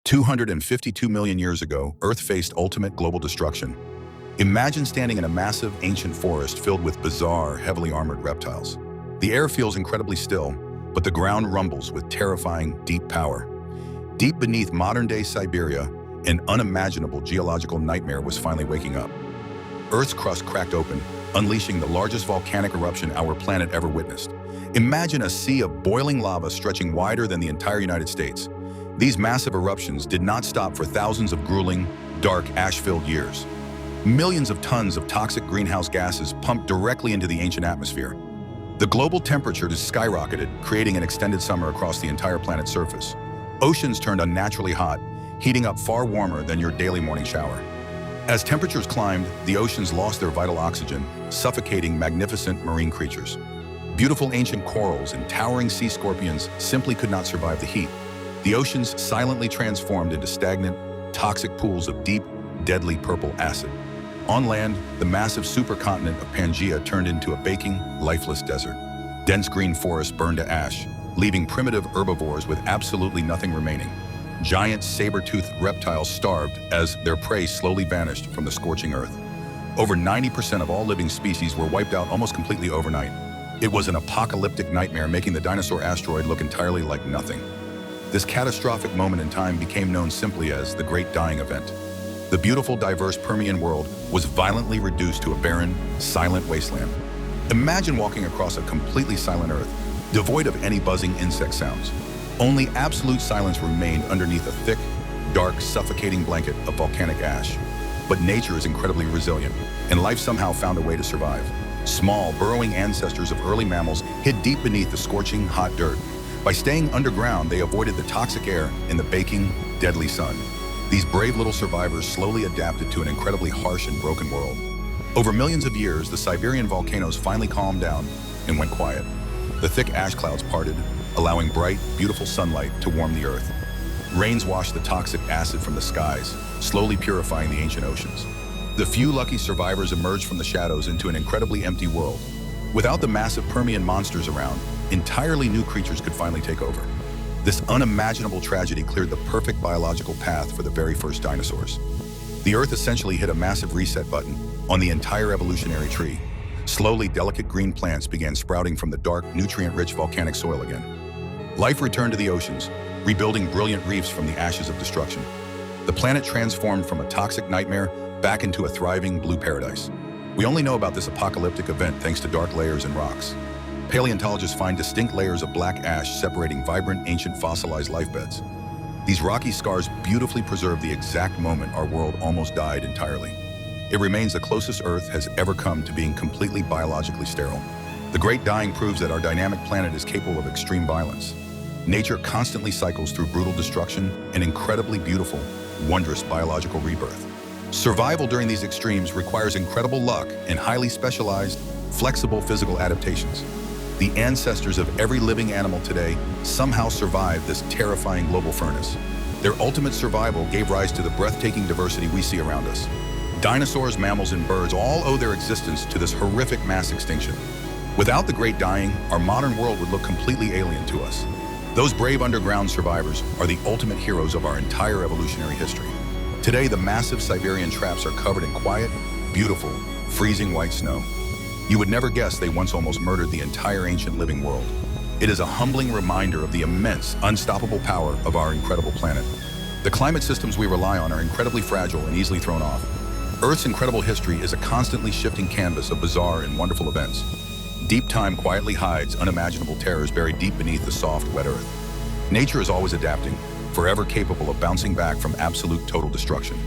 252 million years ago, Earth faced ultimate global destruction. Imagine standing in a massive, ancient forest filled with bizarre, heavily armored reptiles. The air feels incredibly still, but the ground rumbles with terrifying, deep power. Deep beneath modern-day Siberia, an unimaginable geological nightmare was finally waking up. Earth's crust cracked open, unleashing the largest volcanic eruption our planet ever witnessed. Imagine a sea of boiling lava stretching wider than the entire United States. These massive eruptions did not stop for thousands of grueling, dark, ash-filled years. Millions of tons of toxic greenhouse gases pumped directly into the ancient atmosphere. The global temperature just skyrocketed, creating an extended summer across the entire planet's surface. Oceans turned unnaturally hot, heating up far warmer than your daily morning shower. As temperatures climbed, the oceans lost their vital oxygen, suffocating magnificent marine creatures. Beautiful ancient corals and towering sea scorpions simply could not survive the heat. The oceans silently transformed into stagnant, toxic pools of deep, deadly purple acid. On land, the massive supercontinent of Pangaea turned into a baking, lifeless desert. Dense green forests burned to ash, leaving primitive herbivores with absolutely nothing remaining. Giant saber-toothed reptiles starved as their prey slowly vanished from the scorching earth. Over 90% of all living species were wiped out almost completely overnight. It was an apocalyptic nightmare, making the dinosaur asteroid look entirely like nothing. This catastrophic moment in time became known simply as the Great Dying Event. The beautiful, diverse Permian world was violently reduced to a barren, silent wasteland. Imagine walking across a completely silent Earth, devoid of any buzzing insect sounds. Only absolute silence remained underneath a thick, dark, suffocating blanket of volcanic ash. But nature is incredibly resilient, and life somehow found a way to survive. Small, burrowing ancestors of early mammals hid deep beneath the scorching, hot dirt. By staying underground, they avoided the toxic air and the baking, deadly sun. These brave little survivors slowly adapted to an incredibly harsh and broken world. Over millions of years, the Siberian volcanoes finally calmed down and went quiet. The thick ash clouds parted, allowing bright, beautiful sunlight to warm the earth. Rains washed the toxic acid from the skies, slowly purifying the ancient oceans. The few lucky survivors emerged from the shadows into an incredibly empty world. Without the massive Permian monsters around, entirely new creatures could finally take over. This unimaginable tragedy cleared the perfect biological path for the very first dinosaurs. The Earth essentially hit a massive reset button on the entire evolutionary tree. Slowly, delicate green plants began sprouting from the dark, nutrient-rich volcanic soil again. Life returned to the oceans, rebuilding brilliant reefs from the ashes of destruction. The planet transformed from a toxic nightmare back into a thriving blue paradise. We only know about this apocalyptic event thanks to dark layers in rocks. Paleontologists find distinct layers of black ash separating vibrant, ancient fossilized life beds. These rocky scars beautifully preserve the exact moment our world almost died entirely. It remains the closest Earth has ever come to being completely biologically sterile. The Great Dying proves that our dynamic planet is capable of extreme violence. Nature constantly cycles through brutal destruction and incredibly beautiful, wondrous biological rebirth. Survival during these extremes requires incredible luck and highly specialized, flexible physical adaptations. The ancestors of every living animal today somehow survived this terrifying global furnace. Their ultimate survival gave rise to the breathtaking diversity we see around us. Dinosaurs, mammals, and birds all owe their existence to this horrific mass extinction. Without the Great Dying, our modern world would look completely alien to us. Those brave underground survivors are the ultimate heroes of our entire evolutionary history. Today, the massive Siberian Traps are covered in quiet, beautiful, freezing white snow. You would never guess they once almost murdered the entire ancient living world. It is a humbling reminder of the immense, unstoppable power of our incredible planet. The climate systems we rely on are incredibly fragile and easily thrown off. Earth's incredible history is a constantly shifting canvas of bizarre and wonderful events. Deep time quietly hides unimaginable terrors buried deep beneath the soft, wet earth. Nature is always adapting, forever capable of bouncing back from absolute total destruction.